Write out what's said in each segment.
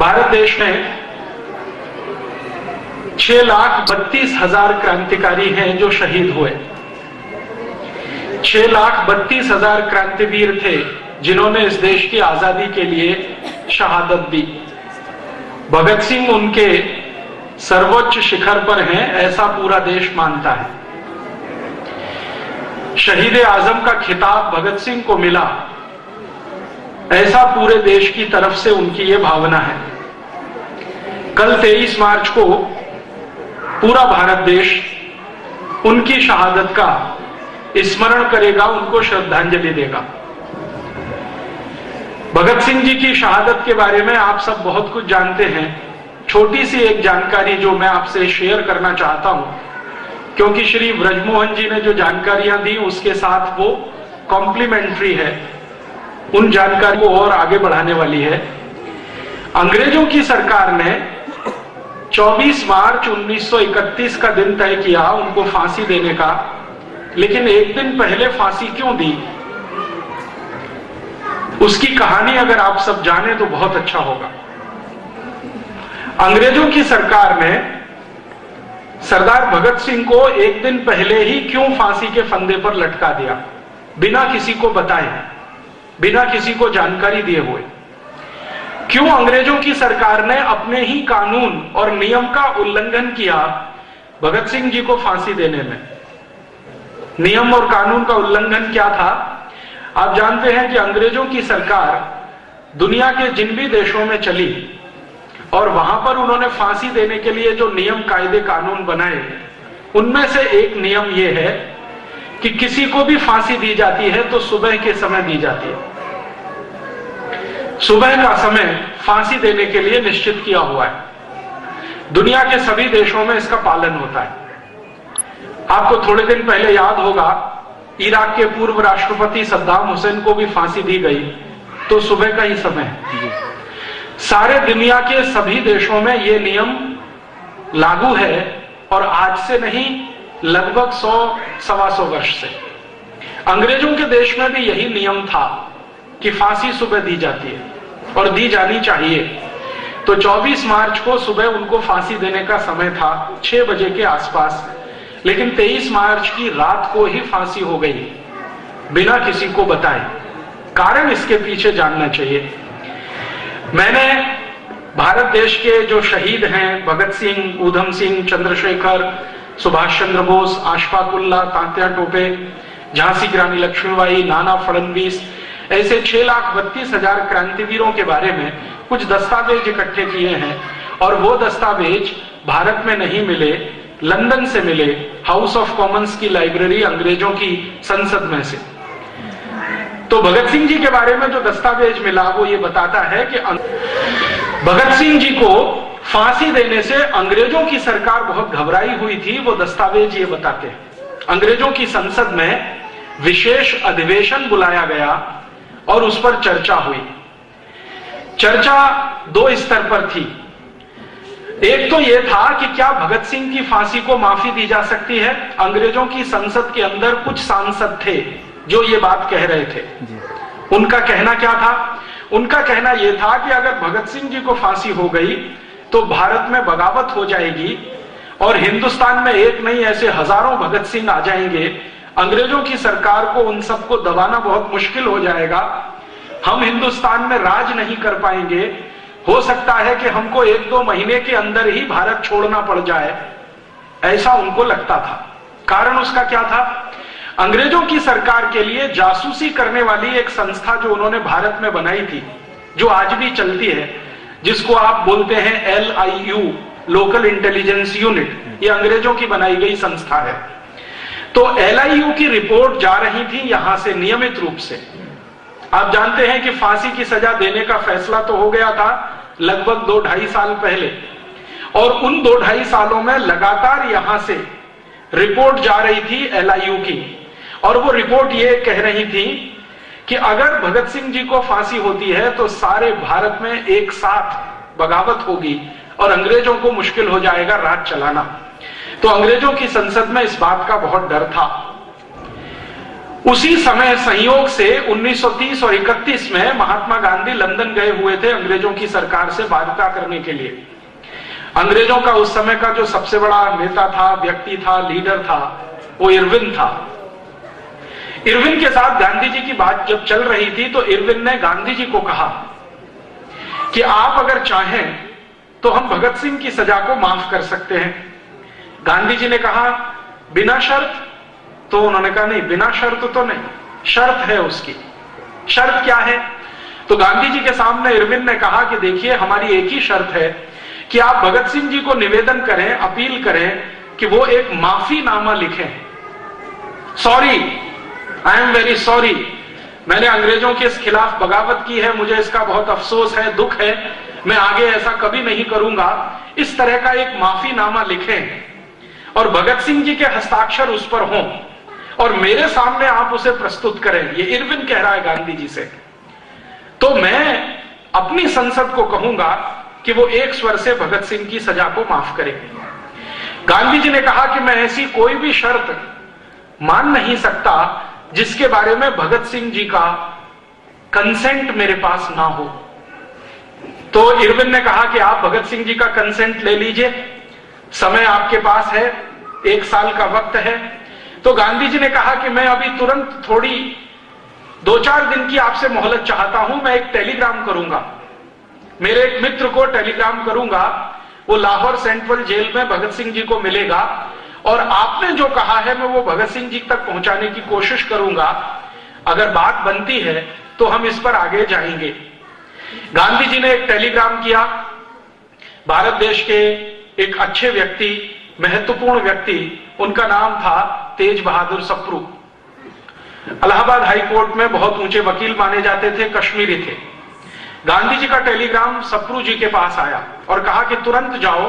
भारत देश में 6,32,000 क्रांतिकारी हैं जो शहीद हुए। 6,32,000 क्रांतिवीर थे जिन्होंने इस देश की आजादी के लिए शहादत दी। भगत सिंह उनके सर्वोच्च शिखर पर हैं, ऐसा पूरा देश मानता है। शहीद आजम का खिताब भगत सिंह को मिला, ऐसा पूरे देश की तरफ से उनकी ये भावना है। कल 23 मार्च को पूरा भारत देश उनकी शहादत का स्मरण करेगा, उनको श्रद्धांजलि देगा। भगत सिंह जी की शहादत के बारे में आप सब बहुत कुछ जानते हैं। छोटी सी एक जानकारी जो मैं आपसे शेयर करना चाहता हूं, क्योंकि श्री ब्रजमोहन जी ने जो जानकारियां दी उसके साथ वो कॉम्प्लीमेंट्री है, उन जानकारी को और आगे बढ़ाने वाली है। अंग्रेजों की सरकार ने 24 मार्च 1931 का दिन तय किया उनको फांसी देने का, लेकिन एक दिन पहले फांसी क्यों दी, उसकी कहानी अगर आप सब जाने तो बहुत अच्छा होगा। अंग्रेजों की सरकार ने सरदार भगत सिंह को एक दिन पहले ही क्यों फांसी के फंदे पर लटका दिया, बिना किसी को बताए, बिना किसी को जानकारी दिए हुए? क्यों अंग्रेजों की सरकार ने अपने ही कानून और नियम का उल्लंघन किया भगत सिंह जी को फांसी देने में? नियम और कानून का उल्लंघन क्या था? आप जानते हैं कि अंग्रेजों की सरकार दुनिया के जिन भी देशों में चली और वहां पर उन्होंने फांसी देने के लिए जो नियम कायदे कानून बनाए, उनमें से एक नियम यह है कि किसी को भी फांसी दी जाती है तो सुबह के समय दी जाती है। सुबह का समय फांसी देने के लिए निश्चित किया हुआ है। दुनिया के सभी देशों में इसका पालन होता है। आपको थोड़े दिन पहले याद होगा, इराक के पूर्व राष्ट्रपति सद्दाम हुसैन को भी फांसी दी गई, तो सुबह का ही समय है। सारे दुनिया के सभी देशों में यह नियम लागू है, और आज से नहीं, लगभग 100-125 वर्ष से। अंग्रेजों के देश में भी यही नियम था कि फांसी सुबह दी जाती है और दी जानी चाहिए। तो 24 मार्च को सुबह उनको फांसी देने का समय था 6 बजे के आसपास, लेकिन 23 मार्च की रात को ही फांसी हो गई बिना किसी को बताए। कारण इसके पीछे जानना चाहिए। मैंने भारत देश के जो शहीद हैं, भगत सिंह, ऊधम सिंह, चंद्रशेखर, सुभाष चंद्र बोस, अशफाक उल्लाह, तात्या टोपे, झांसी की रानी लक्ष्मीबाई, नाना फडणवीस, ऐसे 6,32,000 क्रांतिवीरों के बारे में कुछ दस्तावेज इकट्ठे किए हैं, और वो दस्तावेज भारत में नहीं मिले, लंदन से मिले, हाउस ऑफ कॉमन्स की लाइब्रेरी, अंग्रेजों की संसद में से। तो भगत सिंह जी के बारे में जो दस्तावेज मिला वो ये बताता है कि भगत सिंह जी को फांसी देने से अंग्रेजों की सरकार बहुत घबराई हुई थी। वो दस्तावेज ये बताते हैं। अंग्रेजों की संसद में विशेष अधिवेशन बुलाया गया और उस पर चर्चा हुई। चर्चा 2 स्तर पर थी। एक तो यह था कि क्या भगत सिंह की फांसी को माफी दी जा सकती है। अंग्रेजों की संसद के अंदर कुछ सांसद थे जो ये बात कह रहे थे। उनका कहना क्या था? उनका कहना यह था कि अगर भगत सिंह जी को फांसी हो गई तो भारत में बगावत हो जाएगी और हिंदुस्तान में एक नहीं, ऐसे हजारों भगत सिंह आ जाएंगे। अंग्रेजों की सरकार को उन सबको दबाना बहुत मुश्किल हो जाएगा। हम हिंदुस्तान में राज नहीं कर पाएंगे। हो सकता है कि हमको 1-2 महीने के अंदर ही भारत छोड़ना पड़ जाए, ऐसा उनको लगता था। कारण उसका क्या था? अंग्रेजों की सरकार के लिए जासूसी करने वाली एक संस्था जो उन्होंने भारत में बनाई थी, जो आज भी चलती है, जिसको आप बोलते हैं LIU, लोकल इंटेलिजेंस यूनिट, ये अंग्रेजों की बनाई गई संस्था है। तो LIU की रिपोर्ट जा रही थी यहां से नियमित रूप से। आप जानते हैं कि फांसी की सजा देने का फैसला तो हो गया था लगभग 2-2.5 साल पहले, और उन 2-2.5 सालों में लगातार यहां से रिपोर्ट जा रही थी LIU की, और वो रिपोर्ट ये कह रही थी कि अगर भगत सिंह जी को फांसी होती है तो सारे भारत में एक साथ बगावत होगी और अंग्रेजों को मुश्किल हो जाएगा राज चलाना। तो अंग्रेजों की संसद में इस बात का बहुत डर था। उसी समय संयोग से 1930 और 31 में महात्मा गांधी लंदन गए हुए थे अंग्रेजों की सरकार से वार्ता करने के लिए। अंग्रेजों का उस समय का जो सबसे बड़ा नेता था, व्यक्ति था, लीडर था, वो इरविन था। इरविन के साथ गांधी जी की बात जब चल रही थी तो इरविन ने गांधी जी को कहा कि आप अगर चाहें तो हम भगत सिंह की सजा को माफ कर सकते हैं। गांधी जी ने कहा बिना शर्त? तो उन्होंने कहा नहीं, बिना शर्त तो नहीं, शर्त है उसकी। शर्त क्या है? तो गांधी जी के सामने इरविन ने कहा कि देखिए, हमारी एक ही शर्त है कि आप भगत सिंह जी को निवेदन करें, अपील करें कि वो एक माफीनामा लिखें। Sorry, I am very sorry, मैंने अंग्रेजों के खिलाफ बगावत की है, मुझे इसका बहुत अफसोस है, दुख है, मैं आगे ऐसा कभी नहीं करूंगा। इस तरह का एक माफीनामा लिखें और भगत सिंह जी के हस्ताक्षर उस पर हों और मेरे सामने आप उसे प्रस्तुत करें। ये इरविन कह रहा है गांधी जी से। तो मैं अपनी संसद को कहूंगा कि वो एक स्वर से भगत सिंह की सजा को माफ करे। गांधी जी ने कहा कि मैं ऐसी कोई भी शर्त मान नहीं सकता जिसके बारे में भगत सिंह जी का कंसेंट मेरे पास ना हो। तो इरविन ने कहा कि आप भगत सिंह जी का कंसेंट ले लीजिए, समय आपके पास है, 1 साल का वक्त है। तो गांधी जी ने कहा कि मैं अभी तुरंत थोड़ी 2-4 दिन की आपसे मोहलत चाहता हूं, मैं एक टेलीग्राम करूंगा, मेरे एक मित्र को टेलीग्राम करूंगा, वो लाहौर सेंट्रल जेल में भगत सिंह जी को मिलेगा और आपने जो कहा है मैं वो भगत सिंह जी तक पहुंचाने की कोशिश करूंगा। अगर बात बनती है तो हम इस पर आगे जाएंगे। गांधी जी ने एक टेलीग्राम किया। भारत देश के एक अच्छे व्यक्ति, महत्वपूर्ण व्यक्ति, उनका नाम था तेज बहादुर सप्रू। इलाहाबाद हाई कोर्ट में बहुत ऊंचे वकील माने जाते थे, कश्मीरी थे। गांधी जी का टेलीग्राम सप्रू जी के पास आया और कहा कि तुरंत जाओ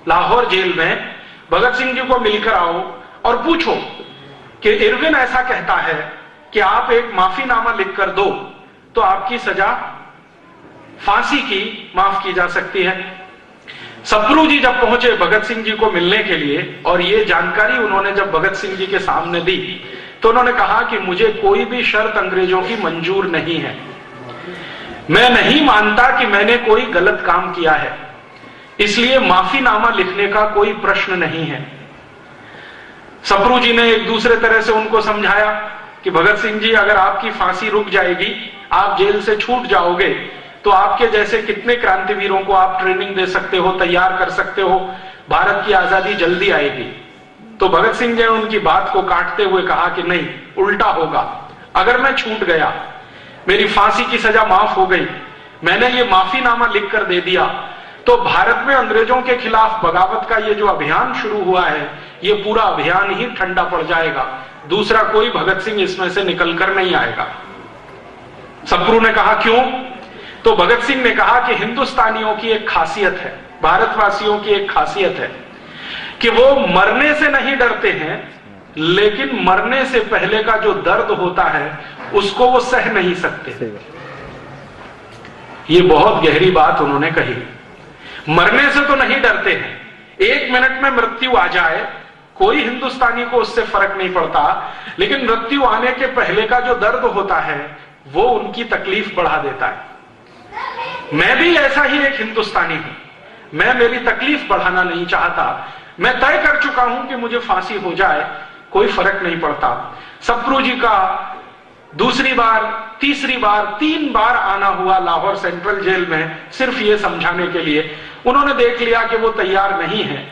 लाहौर जेल में, भगत सिंह जी को मिलकर आओ और पूछो कि इरविन ऐसा कहता है कि आप एक माफीनामा लिखकर दो तो आपकी सजा फांसी की माफ की जा सकती है। सप्रू जी जब पहुंचे भगत सिंह जी को मिलने के लिए और ये जानकारी उन्होंने जब भगत सिंह जी के सामने दी तो उन्होंने कहा कि मुझे कोई भी शर्त अंग्रेजों की मंजूर नहीं है, मैं नहीं मानता कि मैंने कोई गलत काम किया है, इसलिए माफीनामा लिखने का कोई प्रश्न नहीं है। सप्रू जी ने एक दूसरे तरह से उनको समझाया कि भगत सिंह जी, अगर आपकी फांसी रुक जाएगी, आप जेल से छूट जाओगे, तो आपके जैसे कितने क्रांतिवीरों को आप ट्रेनिंग दे सकते हो, तैयार कर सकते हो, भारत की आजादी जल्दी आएगी। तो भगत सिंह जी ने उनकी बात को काटते हुए कहा कि नहीं, उल्टा होगा। अगर मैं छूट गया, मेरी फांसी की सजा माफ हो गई, मैंने ये माफीनामा लिखकर दे दिया, तो भारत में अंग्रेजों के खिलाफ बगावत का ये जो अभियान शुरू हुआ है, ये पूरा अभियान ही ठंडा पड़ जाएगा, दूसरा कोई भगत सिंह इसमें से निकलकर नहीं आएगा। सप्रू ने कहा क्यों? तो भगत सिंह ने कहा कि हिंदुस्तानियों की एक खासियत है, भारतवासियों की एक खासियत है कि वो मरने से नहीं डरते हैं, लेकिन मरने से पहले का जो दर्द होता है उसको वो सह नहीं सकते। ये बहुत गहरी बात उन्होंने कही। मरने से तो नहीं डरते हैं, 1 मिनट में मृत्यु आ जाए कोई हिंदुस्तानी को उससे फर्क नहीं पड़ता, लेकिन मृत्यु आने के पहले का जो दर्द होता है वो उनकी तकलीफ बढ़ा देता है। मैं भी ऐसा ही एक हिंदुस्तानी हूं, मैं मेरी तकलीफ बढ़ाना नहीं चाहता, मैं तय कर चुका हूं कि मुझे फांसी हो जाए, कोई फर्क नहीं पड़ता। सप्रू जी का दूसरी बार, तीसरी बार, 3 बार आना हुआ लाहौर सेंट्रल जेल में सिर्फ ये समझाने के लिए। उन्होंने देख लिया कि वो तैयार नहीं है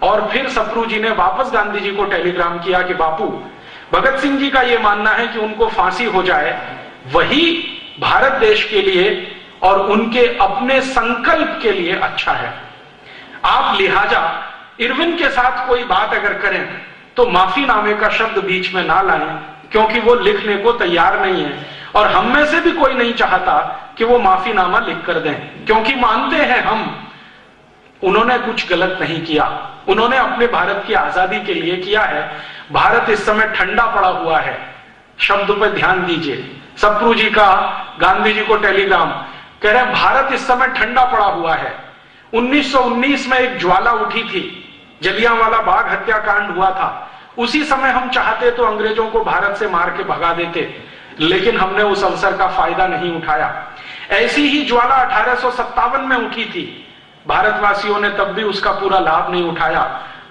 और फिर सप्रू जी ने वापस गांधी जी को टेलीग्राम किया कि बापू, भगत सिंह जी का ये मानना है कि उनको फांसी हो जाए, वही भारत देश के लिए और उनके अपने संकल्प के लिए अच्छा है। आप लिहाजा इरविन के साथ कोई बात अगर करें तो माफीनामे का शब्द बीच में ना लाएं, क्योंकि वो लिखने को तैयार नहीं है और हम में से भी कोई नहीं चाहता कि वो माफीनामा लिख कर दें, क्योंकि मानते हैं हम उन्होंने कुछ गलत नहीं किया, उन्होंने अपने भारत की आजादी के लिए किया है। भारत इस समय ठंडा पड़ा हुआ है, शब्द पर ध्यान दीजिए। सप्रू जी का गांधी जी को टेलीग्राम कह रहे हैं भारत इस समय ठंडा पड़ा हुआ है। 1919 में एक ज्वाला उठी थी, जलियांवाला बाग हत्याकांड हुआ था, उसी समय हम चाहते तो अंग्रेजों को भारत से मार के भगा देते, लेकिन हमने उस अवसर का फायदा नहीं उठाया। ऐसी ही ज्वाला 1857 में उठी थी, भारतवासियों ने तब भी उसका पूरा लाभ नहीं उठाया।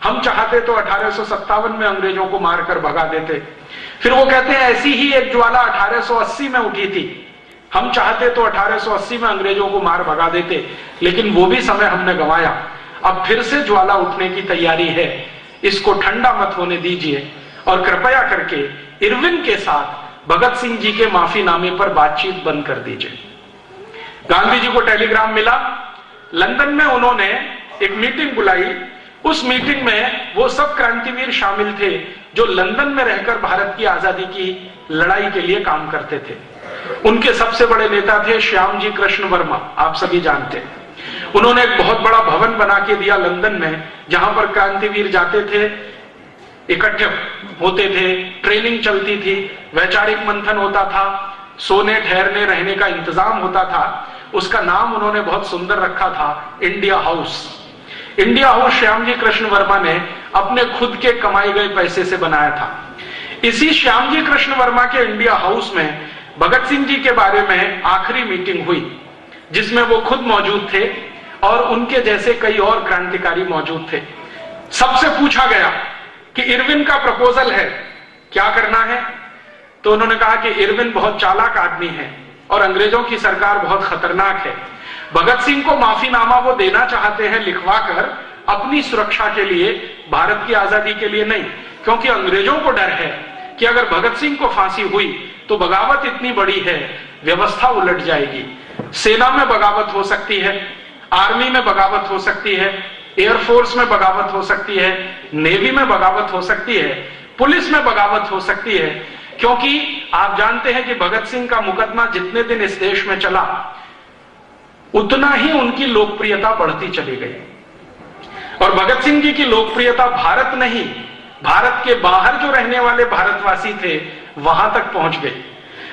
हम चाहते तो 1857 में अंग्रेजों को मारकर भगा देते। फिर वो कहते हैं ऐसी ही एक ज्वाला 1880 में उठी थी, हम चाहते तो 1880 में अंग्रेजों को मार भगा देते, लेकिन वो भी समय हमने गंवाया। अब फिर से ज्वाला उठने की तैयारी है, इसको ठंडा मत होने दीजिए और कृपया करके इरविन के साथ भगत सिंह जी के माफीनामे पर बातचीत बंद कर दीजिए। गांधी जी को टेलीग्राम मिला, लंदन में उन्होंने एक मीटिंग बुलाई। उस मीटिंग में वो सब क्रांतिवीर शामिल थे जो लंदन में रहकर भारत की आजादी की लड़ाई के लिए काम करते थे। उनके सबसे बड़े नेता थे श्यामजी कृष्ण वर्मा, आप सभी जानते हैं। उन्होंने एक बहुत बड़ा भवन बना के दिया लंदन में, जहां पर क्रांतिवीर जाते थे, इकट्ठे होते थे, ट्रेनिंग चलती थी, वैचारिक मंथन होता था, सोने ठहरने रहने का इंतजाम होता था। उसका नाम उन्होंने बहुत सुंदर रखा था, India house. India house Shyamji Krishna Verma ने अपने खुद के कमाए गए पैसे से बनाया था। इसी श्यामजी कृष्ण वर्मा के इंडिया हाउस में भगत सिंह जी के बारे में आखिरी मीटिंग हुई, जिसमें वो खुद मौजूद थे और उनके जैसे कई और क्रांतिकारी मौजूद थे। सबसे पूछा गया कि इरविन का प्रपोजल है, क्या करना है? तो उन्होंने कहा कि इरविन बहुत चालाक आदमी है और अंग्रेजों की सरकार बहुत खतरनाक है। भगत सिंह को माफीनामा वो देना चाहते हैं लिखवाकर, अपनी सुरक्षा के लिए, भारत की आजादी के लिए नहीं, क्योंकि अंग्रेजों को डर है कि अगर भगत सिंह को फांसी हुई तो बगावत इतनी बड़ी है, व्यवस्था उलट जाएगी। सेना में बगावत हो सकती है, आर्मी में बगावत हो सकती है, एयरफोर्स में बगावत हो सकती है, नेवी में बगावत हो सकती है, पुलिस में बगावत हो सकती है, क्योंकि आप जानते हैं कि भगत सिंह का मुकदमा जितने दिन इस देश में चला, उतना ही उनकी लोकप्रियता बढ़ती चली गई। और भगत सिंह जी की लोकप्रियता भारत नहीं, भारत के बाहर जो रहने वाले भारतवासी थे वहां तक पहुंच गई।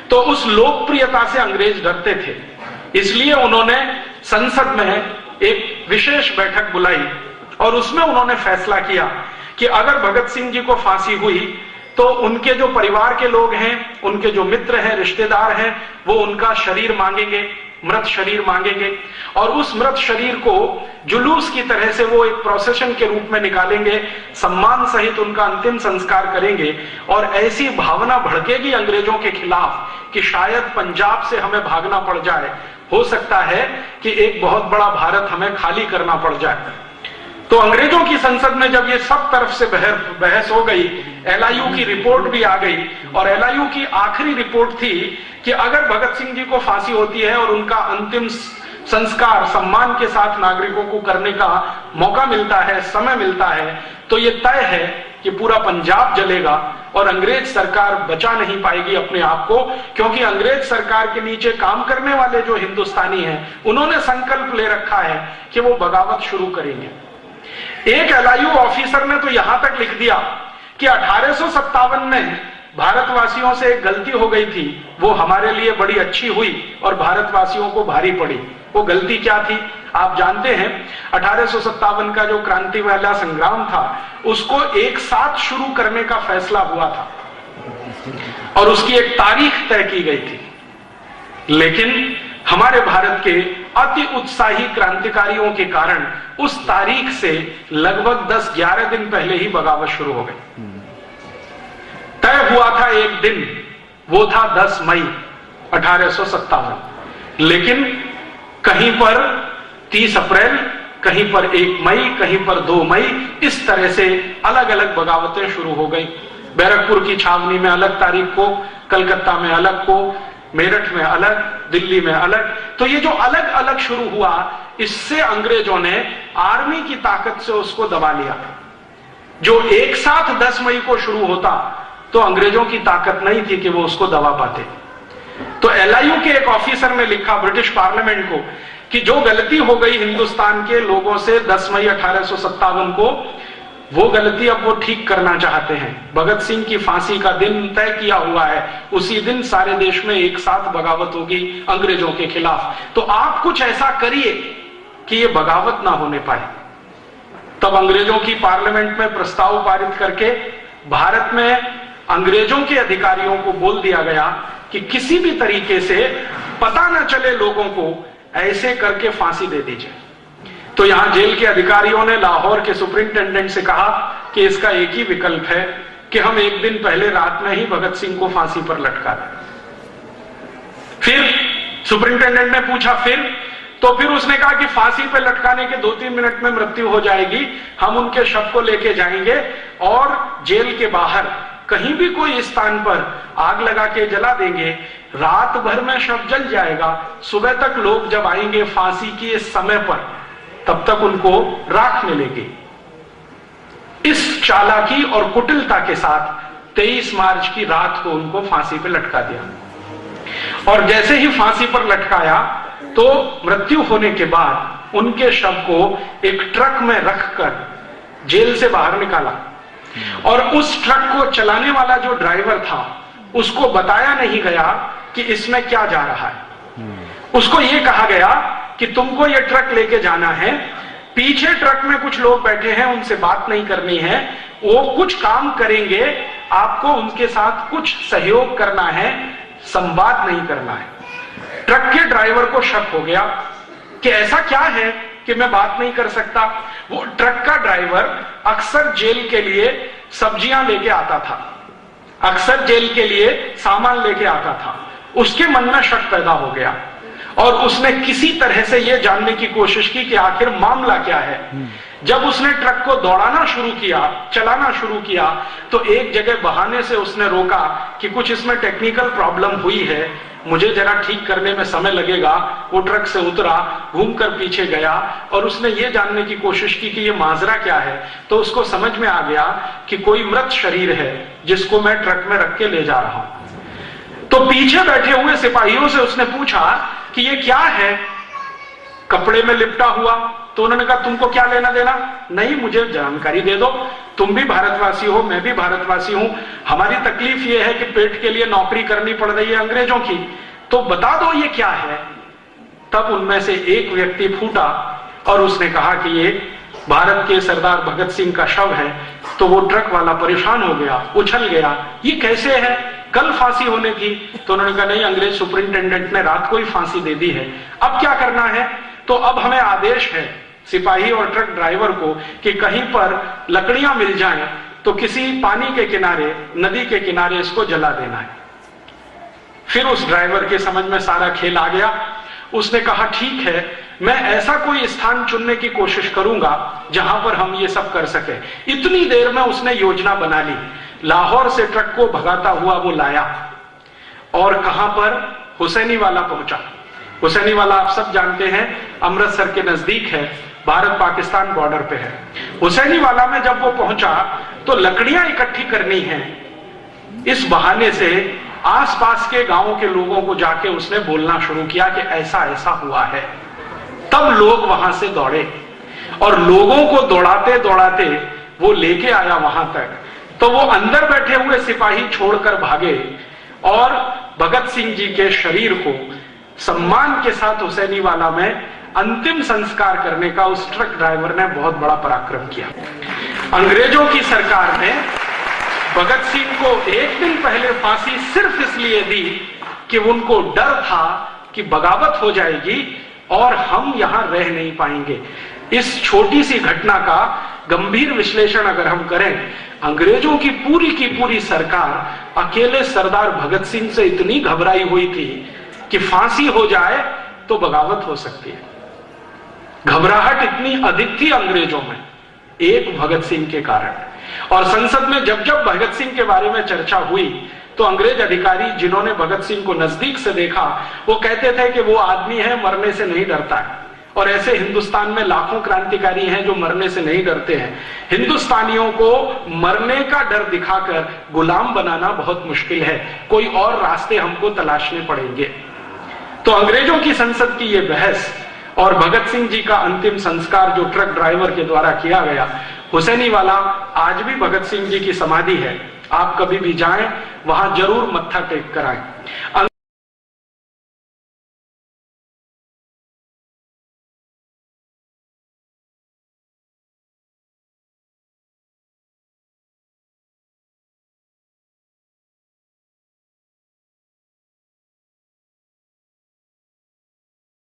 तो उस लोकप्रियता से अंग्रेज डरते थे, इसलिए उन्होंने संसद में एक विशेष बैठक बुलाई और उसमें उन्होंने फैसला किया कि अगर भगत सिंह जी को फांसी हुई तो उनके जो परिवार के लोग हैं, उनके जो मित्र हैं, रिश्तेदार हैं, वो उनका शरीर मांगेंगे, मृत शरीर मांगेंगे और उस मृत शरीर को जुलूस की तरह से वो एक प्रोसेशन के रूप में निकालेंगे, सम्मान सहित उनका अंतिम संस्कार करेंगे। और ऐसी भावना भड़केगी अंग्रेजों के खिलाफ कि शायद पंजाब से हमें भागना पड़ जाए, हो सकता है कि एक बहुत बड़ा भारत हमें खाली करना पड़ जाए। तो अंग्रेजों की संसद में जब ये सब तरफ से बहस हो गई, एलआईयू की रिपोर्ट भी आ गई और एलआईयू की आखिरी रिपोर्ट थी कि अगर भगत सिंह जी को फांसी होती है और उनका अंतिम संस्कार सम्मान के साथ नागरिकों को करने का मौका मिलता है, समय मिलता है, तो ये तय है कि पूरा पंजाब जलेगा और अंग्रेज सरकार बचा नहीं पाएगी अपने आप को, क्योंकि अंग्रेज सरकार के नीचे काम करने वाले जो हिंदुस्तानी हैं, उन्होंने संकल्प ले रखा है कि वो बगावत शुरू करेंगे। एक एलआईयू ऑफिसर ने तो यहां तक लिख दिया कि 1857 में भारतवासियों से एक गलती हो गई थी, वो हमारे लिए बड़ी अच्छी हुई और भारतवासियों को भारी पड़ी। वो गलती क्या थी आप जानते हैं? 1857 का जो क्रांति वाला संग्राम था, उसको एक साथ शुरू करने का फैसला हुआ था और उसकी एक तारीख तय की गई थी, लेकिन हमारे भारत के अति उत्साही क्रांतिकारियों के कारण उस तारीख से लगभग 10-11 दिन पहले ही बगावत शुरू हो गई। तय हुआ था एक दिन, वो था 10 मई 1857, लेकिन कहीं पर 30 अप्रैल, कहीं पर 1 मई, कहीं पर 2 मई, इस तरह से अलग अलग बगावतें शुरू हो गई। बैरकपुर की छावनी में अलग तारीख को, कलकत्ता में अलग को, मेरठ में अलग, दिल्ली में अलग। तो ये जो अलग अलग शुरू हुआ, इससे अंग्रेजों ने आर्मी की ताकत से उसको दबा लिया। जो एक साथ 10 मई को शुरू होता तो अंग्रेजों की ताकत नहीं थी कि वो उसको दबा पाते। तो एलआईयू के एक ऑफिसर ने लिखा ब्रिटिश पार्लियामेंट को कि जो गलती हो गई हिंदुस्तान के लोगों से 10 मई 1857 को, वो गलती अब वो ठीक करना चाहते हैं। भगत सिंह की फांसी का दिन तय किया हुआ है, उसी दिन सारे देश में एक साथ बगावत होगी अंग्रेजों के खिलाफ। तो आप कुछ ऐसा करिए कि ये बगावत ना होने पाए। तब अंग्रेजों की पार्लियामेंट में प्रस्ताव पारित करके भारत में अंग्रेजों के अधिकारियों को बोल दिया गया कि किसी भी तरीके से पता न चले लोगों को, ऐसे करके फांसी दे दीजिए। तो यहां जेल के अधिकारियों ने लाहौर के सुपरिंटेंडेंट से कहा कि इसका एक ही विकल्प है कि हम एक दिन पहले रात में ही भगत सिंह को फांसी पर लटका दें। फिर सुपरिंटेंडेंट ने पूछा फिर उसने कहा कि फांसी पे लटकाने के 2-3 मिनट में मृत्यु हो जाएगी, हम उनके शव को लेके जाएंगे और जेल के बाहर कहीं भी कोई स्थान पर आग लगा के जला देंगे, रात भर में शव जल जाएगा, सुबह तक लोग जब आएंगे फांसी के समय पर तब तक उनको राख मिलेगी। इस चालाकी और कुटिलता के साथ 23 मार्च की रात को उनको फांसी पर लटका दिया और जैसे ही फांसी पर लटकाया तो मृत्यु होने के बाद उनके शव को एक ट्रक में रखकर जेल से बाहर निकाला और उस ट्रक को चलाने वाला जो ड्राइवर था उसको बताया नहीं गया कि इसमें क्या जा रहा है। उसको यह कहा गया कि तुमको यह ट्रक लेके जाना है, पीछे ट्रक में कुछ लोग बैठे हैं, उनसे बात नहीं करनी है, वो कुछ काम करेंगे, आपको उनके साथ कुछ सहयोग करना है, संवाद नहीं करना है। ट्रक के ड्राइवर को शक हो गया कि ऐसा क्या है कि मैं बात नहीं कर सकता। वो ट्रक का ड्राइवर अक्सर जेल के लिए सब्जियां लेके आता था, अक्सर जेल के लिए सामान लेके आता था। उसके मन में शक पैदा हो गया और उसने किसी तरह से यह जानने की कोशिश की कि आखिर मामला क्या है। जब उसने ट्रक को दौड़ाना शुरू किया, चलाना शुरू किया, तो एक जगह बहाने से उसने रोका कि कुछ इसमें टेक्निकल प्रॉब्लम हुई है, मुझे जरा ठीक करने में समय लगेगा। वो ट्रक से उतरा, घूमकर पीछे गया और उसने ये जानने की कोशिश की कि ये माजरा क्या है। तो उसको समझ में आ गया कि कोई मृत शरीर है जिसको मैं ट्रक में रख के ले जा रहा हूं। तो पीछे बैठे हुए सिपाहियों से उसने पूछा कि ये क्या है, कपड़े में लिपटा हुआ। तो उन्होंने कहा तुमको क्या लेना देना, नहीं मुझे जानकारी दे दो, तुम भी भारतवासी हो, मैं भी भारतवासी हूं, हमारी तकलीफ ये है कि पेट के लिए नौकरी करनी पड़ रही है अंग्रेजों की, तो बता दो ये क्या है। तब उनमें से एक व्यक्ति फूटा और उसने कहा कि ये भारत के सरदार भगत सिंह का शव है। तो वो ट्रक वाला परेशान हो गया, उछल गया, ये कैसे है, कल फांसी होने थी। तो उन्होंने कहा नहीं, अंग्रेज सुपरिंटेंडेंट ने रात को ही फांसी दे दी है, अब क्या करना है। तो अब हमें आदेश है सिपाही और ट्रक ड्राइवर को कि कहीं पर लकड़ियां मिल जाएं तो किसी पानी के किनारे, नदी के किनारे इसको जला देना है। फिर उस ड्राइवर के समझ में सारा खेल आ गया। उसने कहा ठीक है, मैं ऐसा कोई स्थान चुनने की कोशिश करूंगा जहां पर हम ये सब कर सके। इतनी देर में उसने योजना बना ली, लाहौर से ट्रक को भगाता हुआ वो लाया और कहां पर, हुसैनी वाला पहुंचा। हुसैनी वाला आप सब जानते हैं, अमृतसर के नजदीक है, भारत पाकिस्तान बॉर्डर पे है। हुसैनी वाला में जब वो पहुंचा तो लकड़ियां इकट्ठी करनी है, इस बहाने से आसपास के गांवों के लोगों को जाके उसने बोलना शुरू किया कि ऐसा ऐसा हुआ है। तब लोग वहां से दौड़े और लोगों को दौड़ाते दौड़ाते वो लेके आया वहां तक। तो वो अंदर बैठे हुए सिपाही छोड़कर भागे और भगत सिंह जी के शरीर को सम्मान के साथ हुसैनी वाला में अंतिम संस्कार करने का उस ट्रक ड्राइवर ने बहुत बड़ा पराक्रम किया। अंग्रेजों की सरकार ने भगत सिंह को एक दिन पहले फांसी सिर्फ इसलिए दी कि उनको डर था कि बगावत हो जाएगी और हम यहां रह नहीं पाएंगे। इस छोटी सी घटना का गंभीर विश्लेषण अगर हम करें, अंग्रेजों की पूरी सरकार अकेले सरदार भगत सिंह से इतनी घबराई हुई थी कि फांसी हो जाए तो बगावत हो सकती है। घबराहट इतनी अधिक थी अंग्रेजों में एक भगत सिंह के कारण। और संसद में जब जब भगत सिंह के बारे में चर्चा हुई तो अंग्रेज अधिकारी जिन्होंने भगत सिंह को नजदीक से देखा वो कहते थे कि वो आदमी है, मरने से नहीं डरता है। और ऐसे हिंदुस्तान में लाखों क्रांतिकारी हैं जो मरने से नहीं डरते हैं। हिंदुस्तानियों को मरने का डर दिखाकर गुलाम बनाना बहुत मुश्किल है, कोई और रास्ते हमको तलाशने पड़ेंगे। तो अंग्रेजों की संसद की यह बहस और भगत सिंह जी का अंतिम संस्कार जो ट्रक ड्राइवर के द्वारा किया गया, हुसैनी वाला आज भी भगत सिंह जी की समाधि है, आप कभी भी जाएं वहां जरूर मत्था टेक कर आएं।